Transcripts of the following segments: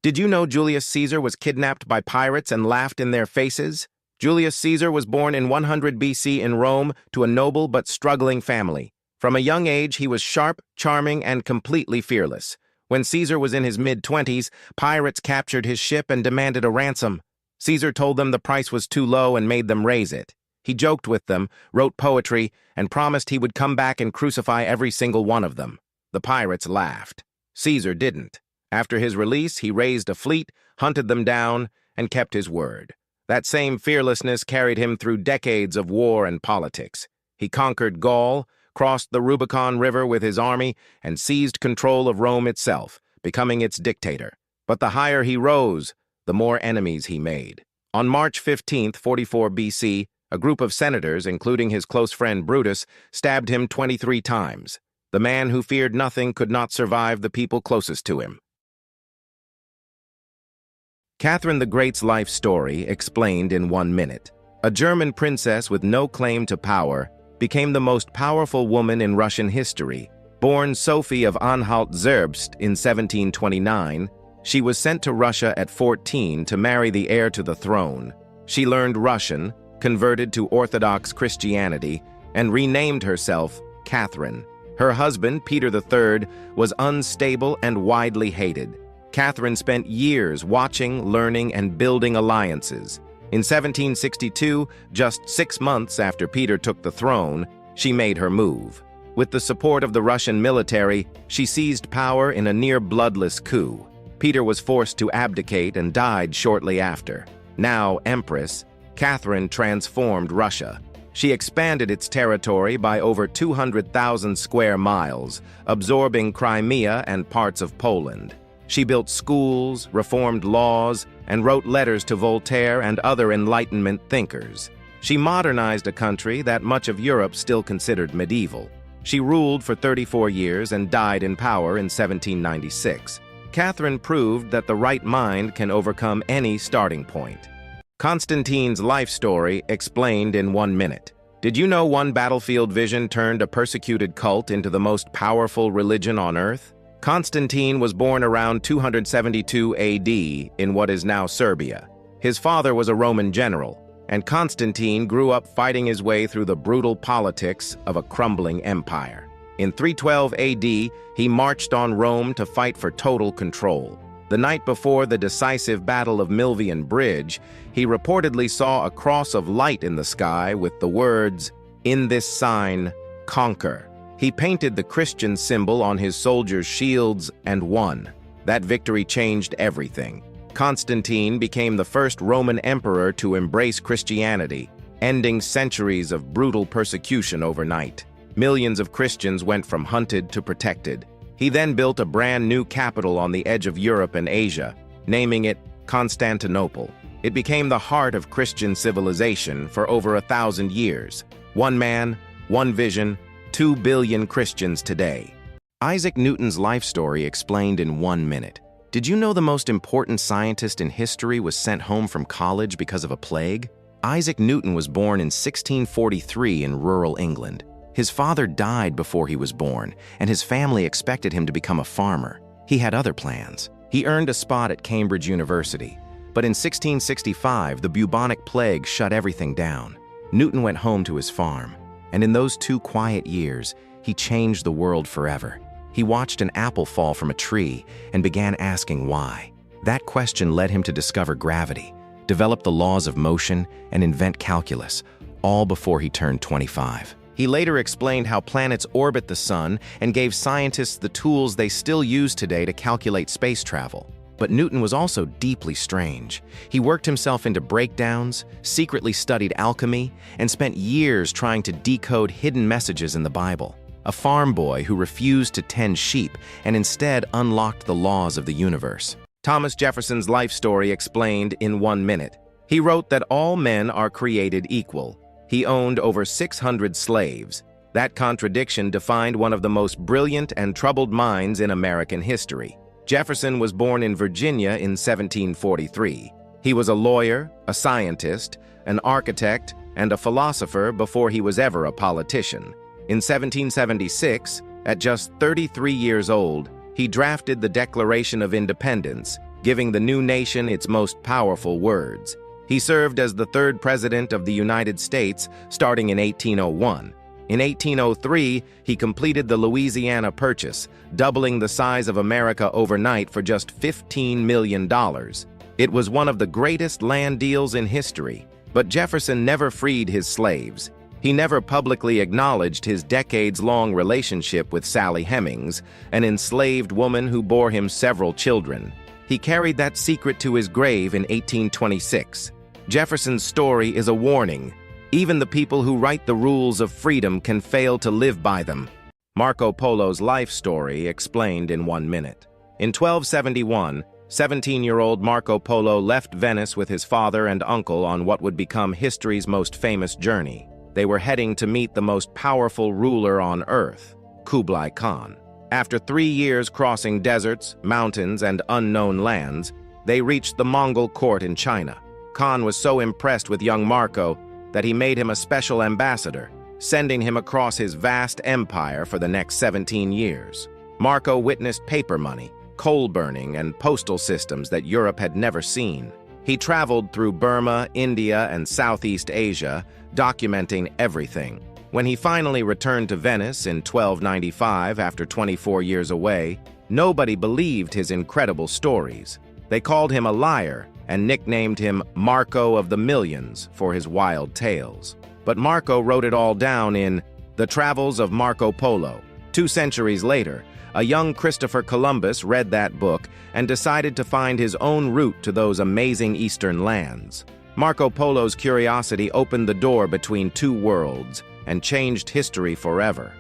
Did you know Julius Caesar was kidnapped by pirates and laughed in their faces? Julius Caesar was born in 100 BC in Rome to a noble but struggling family. From a young age, he was sharp, charming, and completely fearless. When Caesar was in his mid-20s, pirates captured his ship and demanded a ransom. Caesar told them the price was too low and made them raise it. He joked with them, wrote poetry, and promised he would come back and crucify every single one of them. The pirates laughed. Caesar didn't. After his release, he raised a fleet, hunted them down, and kept his word. That same fearlessness carried him through decades of war and politics. He conquered Gaul, crossed the Rubicon River with his army, and seized control of Rome itself, becoming its dictator. But the higher he rose, the more enemies he made. On March 15, 44 BC, a group of senators, including his close friend Brutus, stabbed him 23 times. The man who feared nothing could not survive the people closest to him. Catherine the Great's life story explained in 1 minute. A German princess with no claim to power became the most powerful woman in Russian history. Born Sophie of Anhalt-Zerbst in 1729, she was sent to Russia at 14 to marry the heir to the throne. She learned Russian, converted to Orthodox Christianity, and renamed herself Catherine. Her husband, Peter III, was unstable and widely hated. Catherine spent years watching, learning, and building alliances. In 1762, just 6 months after Peter took the throne, she made her move. With the support of the Russian military, she seized power in a near-bloodless coup. Peter was forced to abdicate and died shortly after. Now Empress, Catherine transformed Russia. She expanded its territory by over 200,000 square miles, absorbing Crimea and parts of Poland. She built schools, reformed laws, and wrote letters to Voltaire and other Enlightenment thinkers. She modernized a country that much of Europe still considered medieval. She ruled for 34 years and died in power in 1796. Catherine proved that the right mind can overcome any starting point. Constantine's life story explained in 1 minute. Did you know one battlefield vision turned a persecuted cult into the most powerful religion on earth? Constantine was born around 272 AD in what is now Serbia. His father was a Roman general, and Constantine grew up fighting his way through the brutal politics of a crumbling empire. In 312 AD, he marched on Rome to fight for total control. The night before the decisive Battle of Milvian Bridge, he reportedly saw a cross of light in the sky with the words, "In this sign, conquer." He painted the Christian symbol on his soldiers' shields and won. That victory changed everything. Constantine became the first Roman emperor to embrace Christianity, ending centuries of brutal persecution overnight. Millions of Christians went from hunted to protected. He then built a brand new capital on the edge of Europe and Asia, naming it Constantinople. It became the heart of Christian civilization for over 1,000 years. One man, one vision, 2 billion Christians today. Isaac Newton's life story explained in 1 minute. Did you know the most important scientist in history was sent home from college because of a plague? Isaac Newton was born in 1643 in rural England. His father died before he was born, and his family expected him to become a farmer. He had other plans. He earned a spot at Cambridge University. But in 1665, the bubonic plague shut everything down. Newton went home to his farm. And in those 2 quiet years, he changed the world forever. He watched an apple fall from a tree and began asking why. That question led him to discover gravity, develop the laws of motion, and invent calculus, all before he turned 25. He later explained how planets orbit the sun and gave scientists the tools they still use today to calculate space travel. But Newton was also deeply strange. He worked himself into breakdowns, secretly studied alchemy, and spent years trying to decode hidden messages in the Bible. A farm boy who refused to tend sheep and instead unlocked the laws of the universe. Thomas Jefferson's life story explained in 1 minute. He wrote that all men are created equal. He owned over 600 slaves. That contradiction defined one of the most brilliant and troubled minds in American history. Jefferson was born in Virginia in 1743. He was a lawyer, a scientist, an architect, and a philosopher before he was ever a politician. In 1776, at just 33 years old, he drafted the Declaration of Independence, giving the new nation its most powerful words. He served as the third president of the United States, starting in 1801. In 1803, he completed the Louisiana Purchase, doubling the size of America overnight for just $15 million. It was one of the greatest land deals in history, but Jefferson never freed his slaves. He never publicly acknowledged his decades-long relationship with Sally Hemings, an enslaved woman who bore him several children. He carried that secret to his grave in 1826. Jefferson's story is a warning. Even the people who write the rules of freedom can fail to live by them. Marco Polo's life story explained in 1 minute. In 1271, 17-year-old Marco Polo left Venice with his father and uncle on what would become history's most famous journey. They were heading to meet the most powerful ruler on Earth, Kublai Khan. After 3 years crossing deserts, mountains, and unknown lands, they reached the Mongol court in China. Khan was so impressed with young Marco that he made him a special ambassador, sending him across his vast empire for the next 17 years. Marco witnessed paper money, coal burning, and postal systems that Europe had never seen. He traveled through Burma, India, and Southeast Asia, documenting everything. When he finally returned to Venice in 1295 after 24 years away, nobody believed his incredible stories. They called him a liar and nicknamed him Marco of the Millions for his wild tales. But Marco wrote it all down in The Travels of Marco Polo. 2 centuries later, a young Christopher Columbus read that book and decided to find his own route to those amazing eastern lands. Marco Polo's curiosity opened the door between 2 worlds and changed history forever.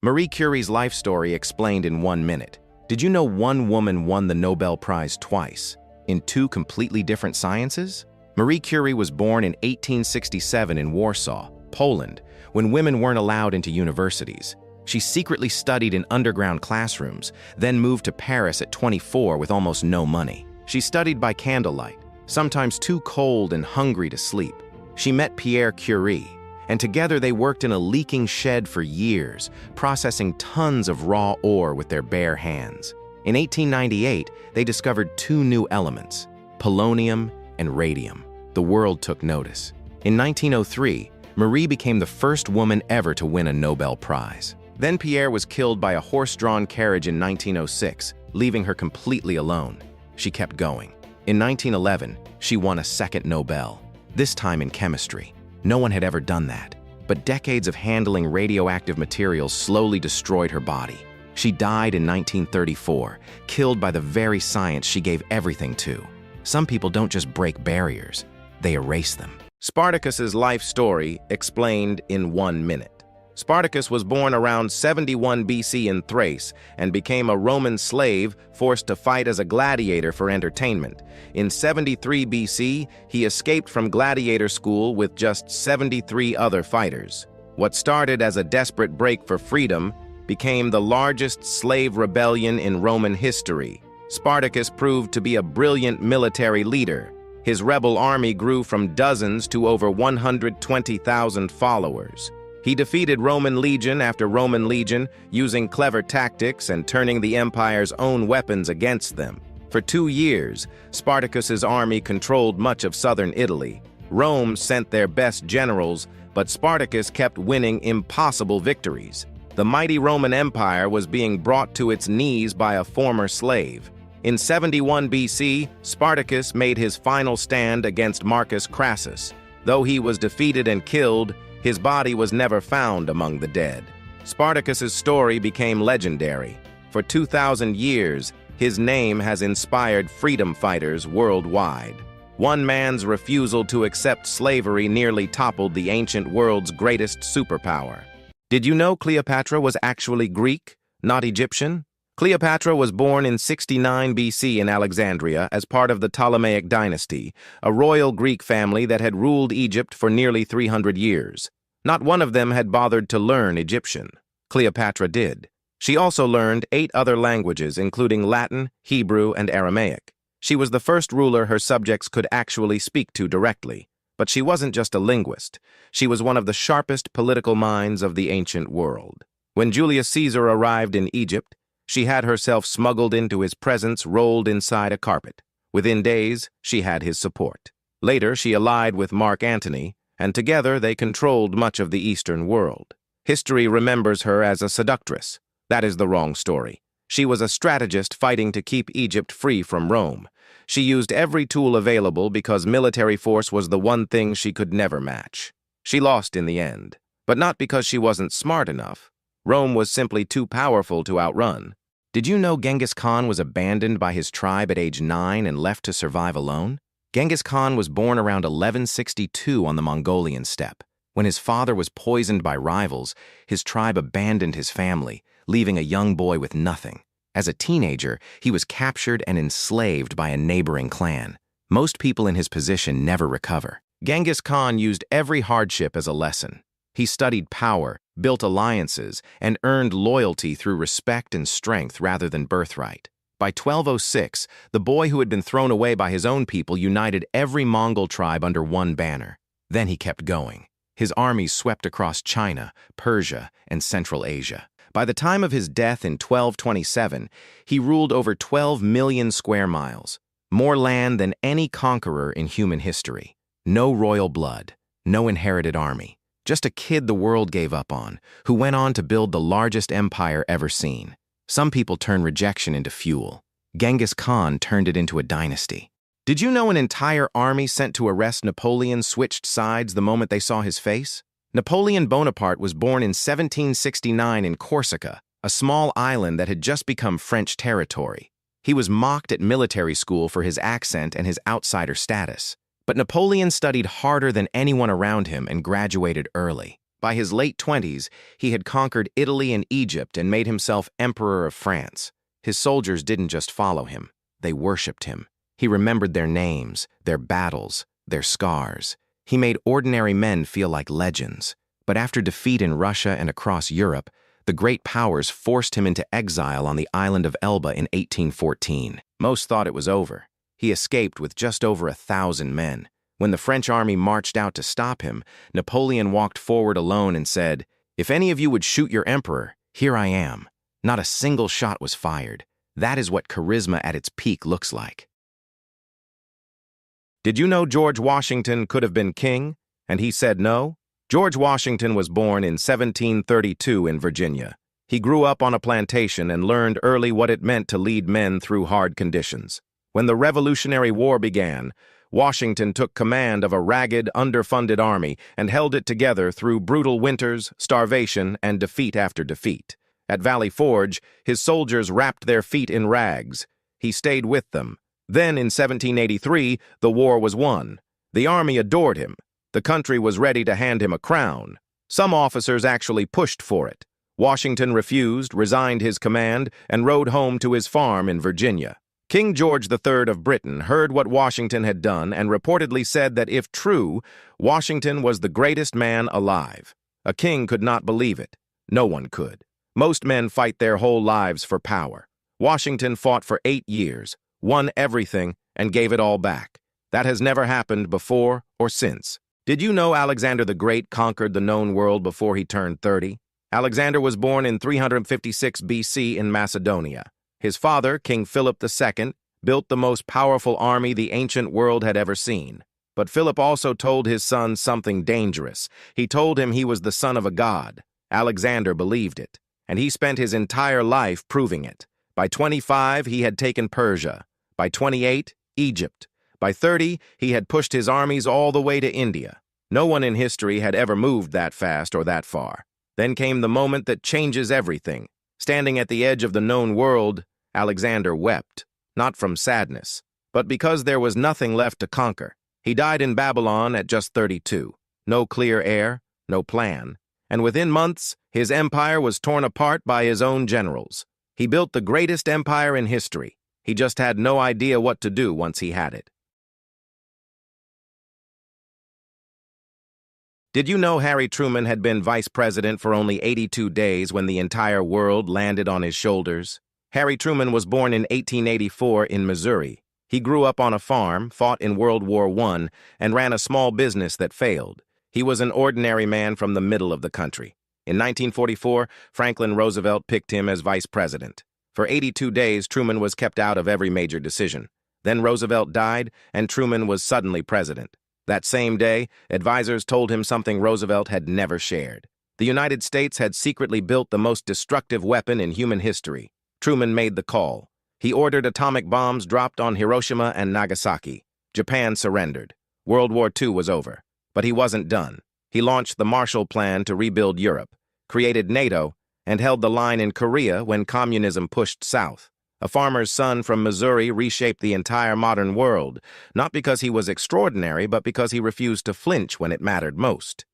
Marie Curie's life story explained in 1 minute. Did you know one woman won the Nobel Prize twice, in 2 completely different sciences? Marie Curie was born in 1867 in Warsaw, Poland, when women weren't allowed into universities. She secretly studied in underground classrooms, then moved to Paris at 24 with almost no money. She studied by candlelight, sometimes too cold and hungry to sleep. She met Pierre Curie, and together they worked in a leaking shed for years, processing tons of raw ore with their bare hands. In 1898, they discovered 2 new elements, polonium and radium. The world took notice. In 1903, Marie became the first woman ever to win a Nobel Prize. Then Pierre was killed by a horse-drawn carriage in 1906, leaving her completely alone. She kept going. In 1911, she won a second Nobel, this time in chemistry. No one had ever done that, but decades of handling radioactive materials slowly destroyed her body. She died in 1934, killed by the very science she gave everything to. Some people don't just break barriers, they erase them. Spartacus's life story explained in 1 minute. Spartacus was born around 71 BC in Thrace and became a Roman slave forced to fight as a gladiator for entertainment. In 73 BC, he escaped from gladiator school with just 73 other fighters. What started as a desperate break for freedom became the largest slave rebellion in Roman history. Spartacus proved to be a brilliant military leader. His rebel army grew from dozens to over 120,000 followers. He defeated Roman legion after Roman legion, using clever tactics and turning the empire's own weapons against them. For 2 years, Spartacus's army controlled much of southern Italy. Rome sent their best generals, but Spartacus kept winning impossible victories. The mighty Roman Empire was being brought to its knees by a former slave. In 71 BC, Spartacus made his final stand against Marcus Crassus. Though he was defeated and killed, his body was never found among the dead. Spartacus's story became legendary. For 2,000 years, his name has inspired freedom fighters worldwide. One man's refusal to accept slavery nearly toppled the ancient world's greatest superpower. Did you know Cleopatra was actually Greek, not Egyptian? Cleopatra was born in 69 BC in Alexandria as part of the Ptolemaic dynasty, a royal Greek family that had ruled Egypt for nearly 300 years. Not one of them had bothered to learn Egyptian. Cleopatra did. She also learned 8 other languages, including Latin, Hebrew, and Aramaic. She was the first ruler her subjects could actually speak to directly. But she wasn't just a linguist. She was one of the sharpest political minds of the ancient world. When Julius Caesar arrived in Egypt, she had herself smuggled into his presence rolled inside a carpet. Within days, she had his support. Later, she allied with Mark Antony, and together they controlled much of the Eastern world. History remembers her as a seductress. That is the wrong story. She was a strategist fighting to keep Egypt free from Rome. She used every tool available because military force was the one thing she could never match. She lost in the end, but not because she wasn't smart enough. Rome was simply too powerful to outrun. Did you know Genghis Khan was abandoned by his tribe at age 9 and left to survive alone? Genghis Khan was born around 1162 on the Mongolian steppe. When his father was poisoned by rivals, his tribe abandoned his family, leaving a young boy with nothing. As a teenager, he was captured and enslaved by a neighboring clan. Most people in his position never recover. Genghis Khan used every hardship as a lesson. He studied power, built alliances, and earned loyalty through respect and strength rather than birthright. By 1206, the boy who had been thrown away by his own people united every Mongol tribe under one banner. Then he kept going. His armies swept across China, Persia, and Central Asia. By the time of his death in 1227, he ruled over 12 million square miles, more land than any conqueror in human history. No royal blood, no inherited army, just a kid the world gave up on, who went on to build the largest empire ever seen. Some people turn rejection into fuel. Genghis Khan turned it into a dynasty. Did you know an entire army sent to arrest Napoleon switched sides the moment they saw his face? Napoleon Bonaparte was born in 1769 in Corsica, a small island that had just become French territory. He was mocked at military school for his accent and his outsider status. But Napoleon studied harder than anyone around him and graduated early. By his late 20s, he had conquered Italy and Egypt and made himself Emperor of France. His soldiers didn't just follow him, they worshipped him. He remembered their names, their battles, their scars. He made ordinary men feel like legends. But after defeat in Russia and across Europe, the great powers forced him into exile on the island of Elba in 1814. Most thought it was over. He escaped with just over 1,000 men. When the French army marched out to stop him, Napoleon walked forward alone and said, "If any of you would shoot your emperor, here I am." Not a single shot was fired. That is what charisma at its peak looks like. Did you know George Washington could have been king, and he said no? George Washington was born in 1732 in Virginia. He grew up on a plantation and learned early what it meant to lead men through hard conditions. When the Revolutionary War began, Washington took command of a ragged, underfunded army and held it together through brutal winters, starvation, and defeat after defeat. At Valley Forge, his soldiers wrapped their feet in rags. He stayed with them. Then, in 1783, the war was won. The army adored him. The country was ready to hand him a crown. Some officers actually pushed for it. Washington refused, resigned his command, and rode home to his farm in Virginia. King George III of Britain heard what Washington had done and reportedly said that if true, Washington was the greatest man alive. A king could not believe it. No one could. Most men fight their whole lives for power. Washington fought for 8 years, won everything, and gave it all back. That has never happened before or since. Did you know Alexander the Great conquered the known world before he turned 30? Alexander was born in 356 BC in Macedonia. His father, King Philip II, built the most powerful army the ancient world had ever seen. But Philip also told his son something dangerous. He told him he was the son of a god. Alexander believed it, and he spent his entire life proving it. By 25, he had taken Persia. By 28, Egypt. By 30, he had pushed his armies all the way to India. No one in history had ever moved that fast or that far. Then came the moment that changes everything. Standing at the edge of the known world, Alexander wept, not from sadness, but because there was nothing left to conquer. He died in Babylon at just 32. No clear heir, no plan. And within months, his empire was torn apart by his own generals. He built the greatest empire in history. He just had no idea what to do once he had it. Did you know Harry Truman had been vice president for only 82 days when the entire world landed on his shoulders? Harry Truman was born in 1884 in Missouri. He grew up on a farm, fought in World War I, and ran a small business that failed. He was an ordinary man from the middle of the country. In 1944, Franklin Roosevelt picked him as vice president. For 82 days, Truman was kept out of every major decision. Then Roosevelt died, and Truman was suddenly president. That same day, advisors told him something Roosevelt had never shared. The United States had secretly built the most destructive weapon in human history. Truman made the call. He ordered atomic bombs dropped on Hiroshima and Nagasaki. Japan surrendered. World War II was over. But he wasn't done. He launched the Marshall Plan to rebuild Europe, created NATO, and held the line in Korea when communism pushed south. A farmer's son from Missouri reshaped the entire modern world, not because he was extraordinary, but because he refused to flinch when it mattered most.